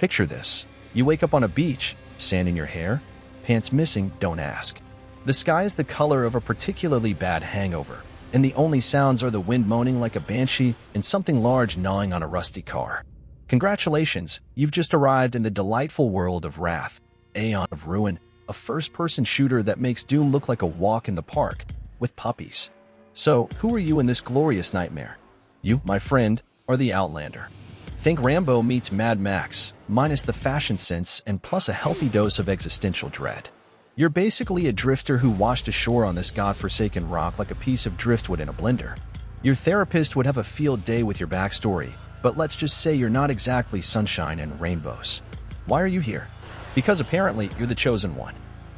Picture this. You wake up on a beach, sand in your hair, pants missing, don't ask. The sky is the color of a particularly bad hangover, and the only sounds are the wind moaning like a banshee and something large gnawing on a rusty car. Congratulations, you've just arrived in the delightful world of Wrath, Aeon of Ruin, a first-person shooter that makes Doom look like a walk in the park with puppies. So, who are you in this glorious nightmare? You, my friend, are the Outlander. Think Rambo meets Mad Max, minus the fashion sense and plus a healthy dose of existential dread. You're basically a drifter who washed ashore on this godforsaken rock like a piece of driftwood in a blender. Your therapist would have a field day with your backstory, but let's just say you're not exactly sunshine and rainbows. Why are you here? Because apparently you're the chosen one.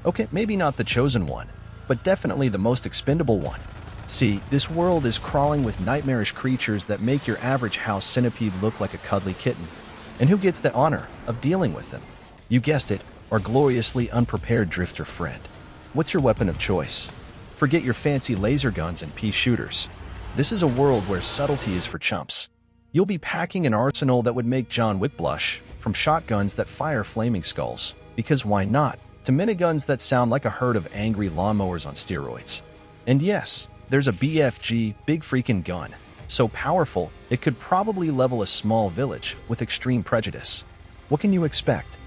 Okay, maybe not the chosen one, but definitely the most expendable one. See, this world is crawling with nightmarish creatures that make your average house centipede look like a cuddly kitten. And who gets the honor of dealing with them? You guessed it, our gloriously unprepared drifter friend. What's your weapon of choice? Forget your fancy laser guns and pea shooters. This is a world where subtlety is for chumps. You'll be packing an arsenal that would make John Wick blush, from shotguns that fire flaming skulls, because why not, to miniguns that sound like a herd of angry lawnmowers on steroids. And yes, there's a BFG, big freaking gun, so powerful it could probably level a small village with extreme prejudice. What can you expect?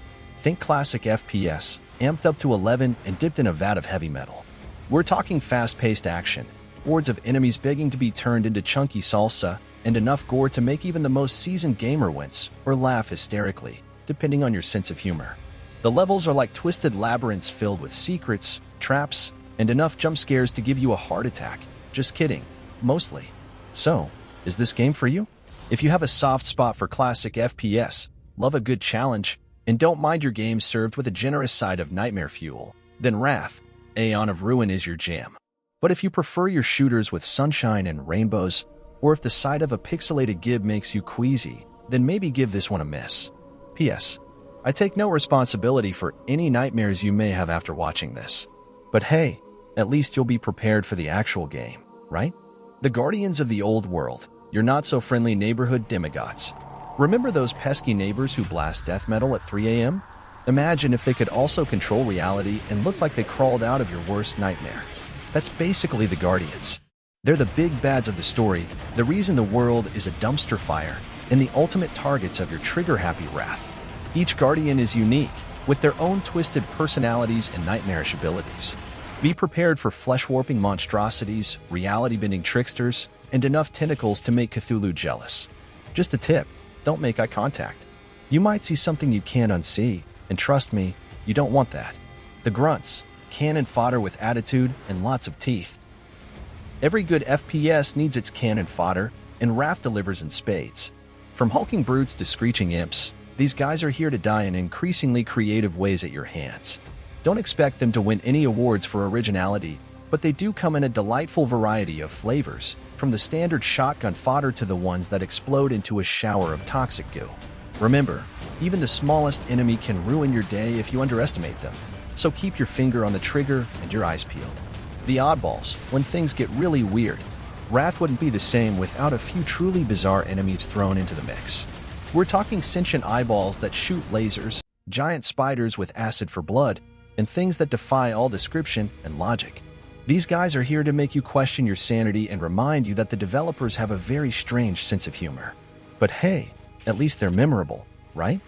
Think classic FPS, amped up to 11 and dipped in a vat of heavy metal. We're talking fast-paced action, hordes of enemies begging to be turned into chunky salsa, and enough gore to make even the most seasoned gamer wince or laugh hysterically, depending on your sense of humor. The levels are like twisted labyrinths filled with secrets, traps, and enough jump scares to give you a heart attack. Just kidding, mostly. So, is this game for you? If you have a soft spot for classic FPS, love a good challenge, and don't mind your game served with a generous side of nightmare fuel, then Wrath, Aeon of Ruin is your jam. But if you prefer your shooters with sunshine and rainbows, or if the sight of a pixelated gib makes you queasy, then maybe give this one a miss. P.S. I take no responsibility for any nightmares you may have after watching this. But hey, at least you'll be prepared for the actual game, right? The Guardians of the Old World, your not-so-friendly neighborhood demigods. Remember those pesky neighbors who blast death metal at 3 a.m.? Imagine if they could also control reality and look like they crawled out of your worst nightmare. That's basically the Guardians. They're the big bads of the story, the reason the world is a dumpster fire, and the ultimate targets of your trigger-happy wrath. Each Guardian is unique, with their own twisted personalities and nightmarish abilities. Be prepared for flesh-warping monstrosities, reality-bending tricksters, and enough tentacles to make Cthulhu jealous. Just a tip, don't make eye contact. You might see something you can't unsee, and trust me, you don't want that. The grunts, cannon fodder with attitude and lots of teeth. Every good FPS needs its cannon fodder, and Wrath delivers in spades. From hulking brutes to screeching imps, these guys are here to die in increasingly creative ways at your hands. Don't expect them to win any awards for originality, but they do come in a delightful variety of flavors, from the standard shotgun fodder to the ones that explode into a shower of toxic goo. Remember, even the smallest enemy can ruin your day if you underestimate them, so keep your finger on the trigger and your eyes peeled. The oddballs, when things get really weird. Wrath wouldn't be the same without a few truly bizarre enemies thrown into the mix. We're talking sentient eyeballs that shoot lasers, giant spiders with acid for blood, and things that defy all description and logic. These guys are here to make you question your sanity and remind you that the developers have a very strange sense of humor. But hey, at least they're memorable, right?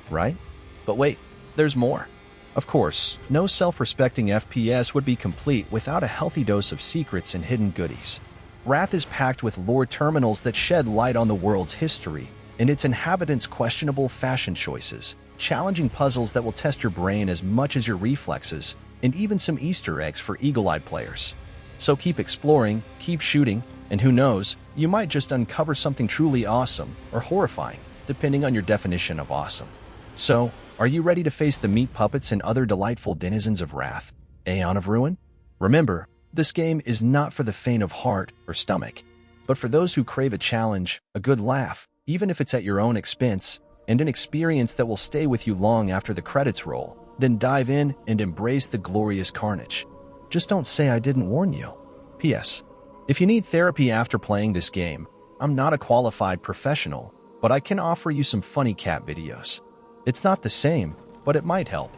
Right? But wait, there's more. Of course, no self-respecting FPS would be complete without a healthy dose of secrets and hidden goodies. Wrath is packed with lore terminals that shed light on the world's history and its inhabitants' questionable fashion choices, challenging puzzles that will test your brain as much as your reflexes, and even some Easter eggs for eagle-eyed players. So keep exploring, keep shooting, and who knows, you might just uncover something truly awesome or horrifying, depending on your definition of awesome. So, are you ready to face the meat puppets and other delightful denizens of Wrath, Aeon of Ruin? Remember, this game is not for the faint of heart or stomach, but for those who crave a challenge, a good laugh, even if it's at your own expense, and an experience that will stay with you long after the credits roll. Then dive in and embrace the glorious carnage. Just don't say I didn't warn you. P.S. If you need therapy after playing this game, I'm not a qualified professional, but I can offer you some funny cat videos. It's not the same, but it might help.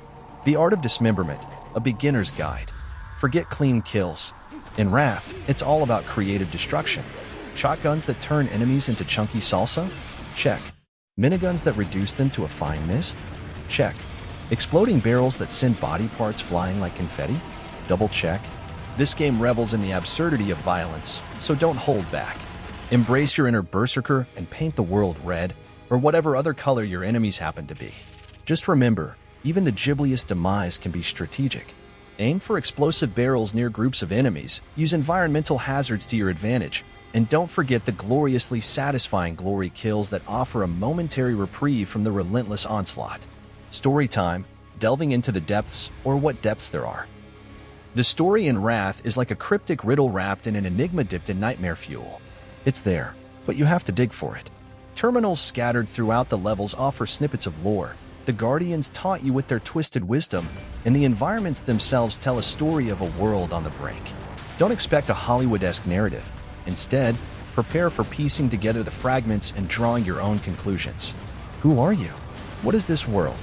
The Art of Dismemberment, a beginner's guide. Forget clean kills. In Wrath, it's all about creative destruction. Shotguns that turn enemies into chunky salsa? Check. Miniguns that reduce them to a fine mist? Check. Exploding barrels that send body parts flying like confetti? Double check. This game revels in the absurdity of violence, so don't hold back. Embrace your inner berserker and paint the world red, or whatever other color your enemies happen to be. Just remember, even the ghibliest demise can be strategic. Aim for explosive barrels near groups of enemies, use environmental hazards to your advantage, and don't forget the gloriously satisfying glory kills that offer a momentary reprieve from the relentless onslaught. Story time, delving into the depths, or what depths there are. The story in Wrath is like a cryptic riddle wrapped in an enigma dipped in nightmare fuel. It's there, but you have to dig for it. Terminals scattered throughout the levels offer snippets of lore. The Guardians taunt you with their twisted wisdom, and the environments themselves tell a story of a world on the brink. Don't expect a Hollywood-esque narrative. Instead, prepare for piecing together the fragments and drawing your own conclusions. Who are you? What is this world?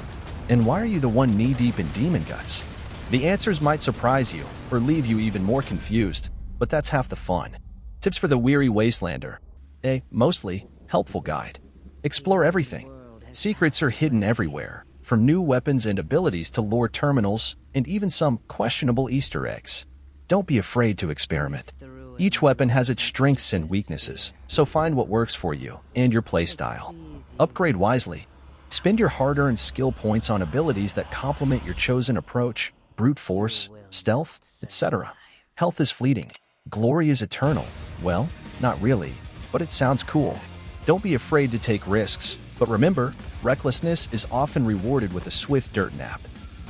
And why are you the one knee-deep in demon guts? The answers might surprise you, or leave you even more confused, but that's half the fun. Tips for the weary wastelander. A mostly helpful guide. Explore everything. Secrets are hidden everywhere, from new weapons and abilities to lore terminals, and even some questionable Easter eggs. Don't be afraid to experiment. Each weapon has its strengths and weaknesses, so find what works for you and your playstyle. Upgrade wisely. Spend your hard-earned skill points on abilities that complement your chosen approach, brute force, stealth, etc. Health is fleeting. Glory is eternal. Well, not really, but it sounds cool. Don't be afraid to take risks, but remember, recklessness is often rewarded with a swift dirt nap.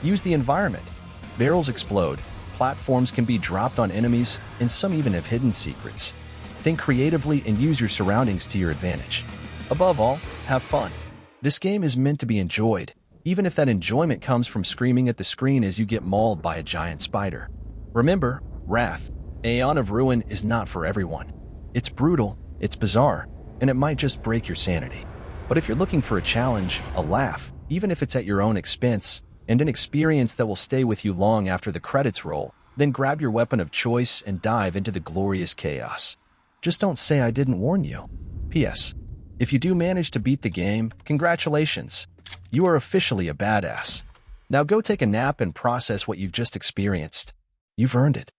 Use the environment. Barrels explode, platforms can be dropped on enemies, and some even have hidden secrets. Think creatively and use your surroundings to your advantage. Above all, have fun. This game is meant to be enjoyed, even if that enjoyment comes from screaming at the screen as you get mauled by a giant spider. Remember, Wrath, Aeon of Ruin is not for everyone. It's brutal, it's bizarre, and it might just break your sanity. But if you're looking for a challenge, a laugh, even if it's at your own expense, and an experience that will stay with you long after the credits roll, then grab your weapon of choice and dive into the glorious chaos. Just don't say I didn't warn you. P.S. If you do manage to beat the game, congratulations. You are officially a badass. Now go take a nap and process what you've just experienced. You've earned it.